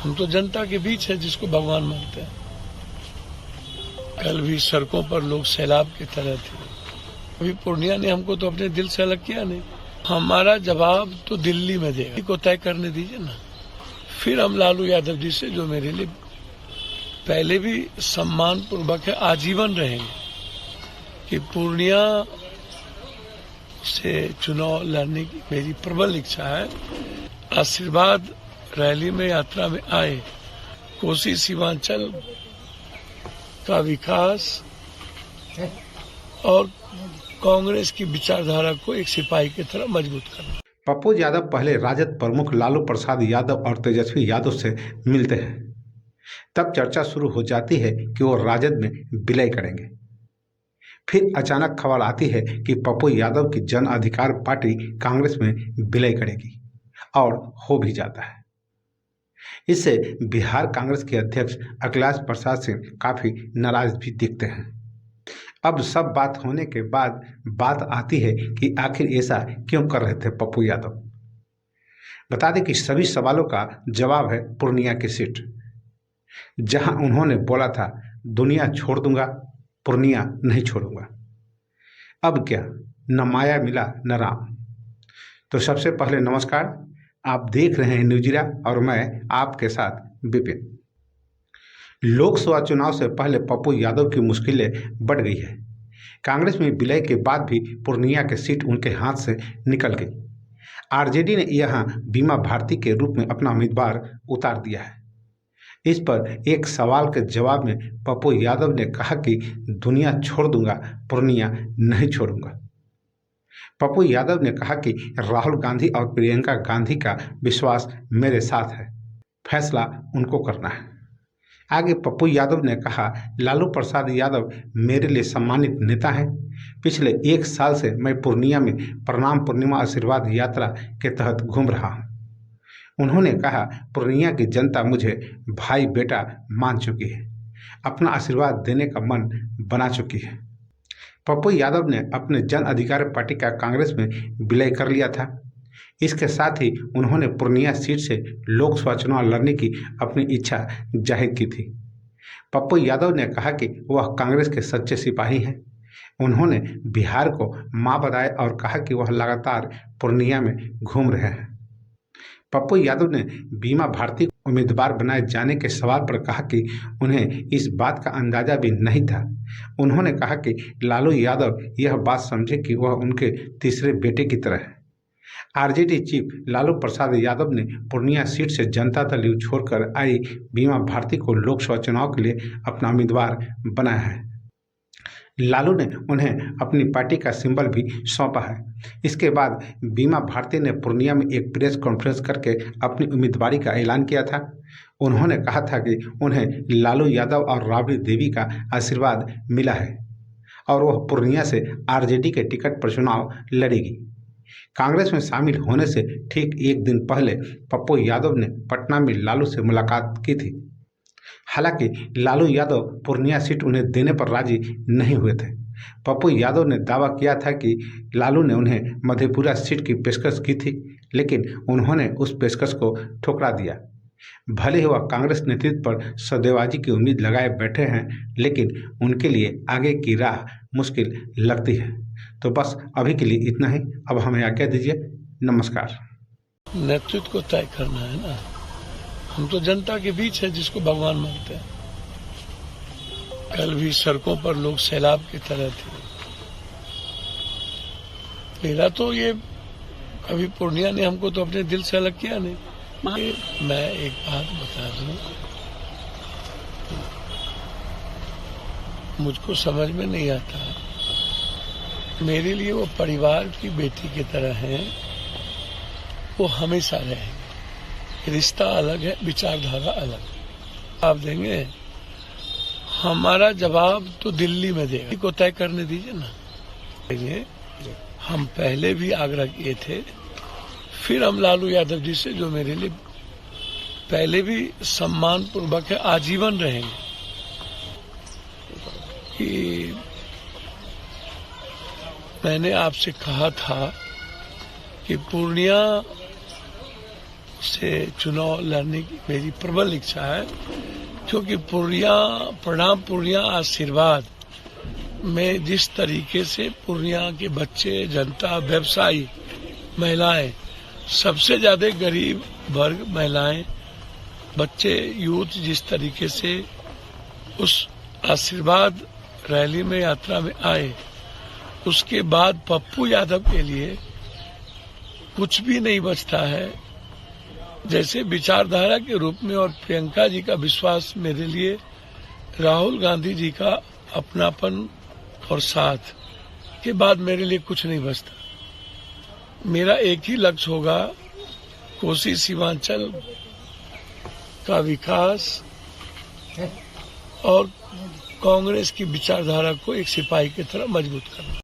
हम तो जनता के बीच है जिसको भगवान मानते हैं। कल भी सड़कों पर लोग सैलाब की तरह थे। अभी पूर्णिया ने हमको तो अपने दिल से अलग किया नहीं। हमारा जवाब तो दिल्ली में देगा, को तय करने दीजिए ना। फिर हम लालू यादव जी से, जो मेरे लिए पहले भी सम्मान पूर्वक है, आजीवन रहेंगे कि पूर्णिया से चुनाव लड़ने की मेरी प्रबल इच्छा है। आशीर्वाद रैली में, यात्रा में आए, कोसी सीमांचल का विकास और कांग्रेस की विचारधारा को एक सिपाही की तरह मजबूत करना। पप्पू यादव पहले राजद प्रमुख लालू प्रसाद यादव और तेजस्वी यादव से मिलते हैं। तब चर्चा शुरू हो जाती है कि वो राजद में विलय करेंगे। फिर अचानक खबर आती है कि पप्पू यादव की जन अधिकार पार्टी कांग्रेस में विलय करेगी, और हो भी जाता है। इससे बिहार कांग्रेस के अध्यक्ष अखिलेश प्रसाद सिंह काफी नाराज भी दिखते हैं। अब सब बात होने के बाद बात आती है कि आखिर ऐसा क्यों कर रहे थे पप्पू यादव। बता दें कि सभी सवालों का जवाब है पूर्णिया की सीट, जहां उन्होंने बोला था दुनिया छोड़ दूंगा, पूर्णिया नहीं छोड़ूंगा। अब क्या, न माया मिला न राम। तो सबसे पहले नमस्कार, आप देख रहे हैं न्यूज़ीरा और मैं आपके साथ विपिन। लोकसभा चुनाव से पहले पप्पू यादव की मुश्किलें बढ़ गई है। कांग्रेस में विलय के बाद भी पूर्णिया की सीट उनके हाथ से निकल गई। आरजेडी ने यहां बीमा भारती के रूप में अपना उम्मीदवार उतार दिया है। इस पर एक सवाल के जवाब में पप्पू यादव ने कहा कि दुनिया छोड़ दूंगा, पूर्णिया नहीं छोड़ूंगा। पप्पू यादव ने कहा कि राहुल गांधी और प्रियंका गांधी का विश्वास मेरे साथ है, फैसला उनको करना है। आगे पप्पू यादव ने कहा, लालू प्रसाद यादव मेरे लिए सम्मानित नेता हैं। पिछले 1 साल से मैं पूर्णिया में प्रणाम पूर्णिमा आशीर्वाद यात्रा के तहत घूम रहा हूं। उन्होंने कहा, पूर्णिया की जनता मुझे भाई बेटा मान चुकी है, अपना आशीर्वाद देने का मन बना चुकी है। पप्पू यादव ने अपने जन अधिकार पार्टी का कांग्रेस में विलय कर लिया था। इसके साथ ही उन्होंने पूर्णिया सीट से लोकसभा चुनाव लड़ने की अपनी इच्छा जाहिर की थी। पप्पू यादव ने कहा कि वह कांग्रेस के सच्चे सिपाही हैं। उन्होंने बिहार को मां बताया और कहा कि वह लगातार पूर्णिया में घूम रहे हैं। पप्पू यादव ने बीमा भारती को उम्मीदवार बनाए जाने के सवाल पर कहा कि उन्हें इस बात का अंदाजा भी नहीं था। उन्होंने कहा कि लालू यादव यह बात समझे कि वह उनके तीसरे बेटे की तरह है। आरजेडी चीफ लालू प्रसाद यादव ने पूर्णिया सीट से जनता दल यू छोड़कर आई बीमा भारती को लोकसभा चुनाव के लिए अपना उम्मीदवार बनाया है। लालू ने उन्हें अपनी पार्टी का सिंबल भी सौंपा है। इसके बाद बीमा भारती ने पूर्णिया में एक प्रेस कॉन्फ्रेंस करके अपनी उम्मीदवारी का ऐलान किया था। उन्होंने कहा था कि उन्हें लालू यादव और राबड़ी देवी का आशीर्वाद मिला है और वह पूर्णिया से आरजेडी के टिकट पर चुनाव लड़ेगी। कांग्रेस में शामिल होने से ठीक 1 दिन पहले पप्पू यादव ने पटना में लालू से मुलाकात की थी। हालांकि लालू यादव पूर्णिया सीट उन्हें देने पर राजी नहीं हुए थे। पप्पू यादव ने दावा किया था कि लालू ने उन्हें मधेपुरा सीट की पेशकश की थी, लेकिन उन्होंने उस पेशकश को ठुकरा दिया। भले ही वह कांग्रेस नेतृत्व पर सौदेबाजी की उम्मीद लगाए बैठे हैं, लेकिन उनके लिए आगे की राह मुश्किल लगती है। तो बस अभी के लिए इतना ही। अब हमें आज्ञा दीजिए। नमस्कार। नेतृत्व को तय करना है ना। हम तो जनता के बीच है जिसको भगवान मानते हैं। कल भी सड़कों पर लोग सैलाब की तरह थे। मेरा तो ये, कभी पूर्णिया ने हमको तो अपने दिल से अलग किया नहीं। मैं एक बात बता दूं, मुझको समझ में नहीं आता, मेरे लिए वो परिवार की बेटी की तरह हैं। वो हमेशा रहेंगे। रिश्ता अलग है, विचारधारा अलग। आप देंगे, हमारा जवाब तो दिल्ली में देगा, को तय करने दीजिए ना। हम पहले भी आग्रह किए थे, फिर हम लालू यादव जी से, जो मेरे लिए पहले भी सम्मान पूर्वक है, आजीवन रहेंगे कि मैंने आपसे कहा था कि पूर्णिया से चुनाव लड़ने की मेरी प्रबल इच्छा है, क्योंकि प्रणाम पूर्णिया आशीर्वाद में जिस तरीके से पूर्णिया के बच्चे, जनता, व्यवसायी, महिलाएं, सबसे ज्यादा गरीब वर्ग महिलाएं, बच्चे, यूथ जिस तरीके से उस आशीर्वाद रैली में, यात्रा में आए, उसके बाद पप्पू यादव के लिए कुछ भी नहीं बचता है। जैसे विचारधारा के रूप में और प्रियंका जी का विश्वास मेरे लिए, राहुल गांधी जी का अपनापन और साथ के बाद मेरे लिए कुछ नहीं बचता। मेरा एक ही लक्ष्य होगा, कोसी सीमांचल का विकास और कांग्रेस की विचारधारा को एक सिपाही की तरह मजबूत करना।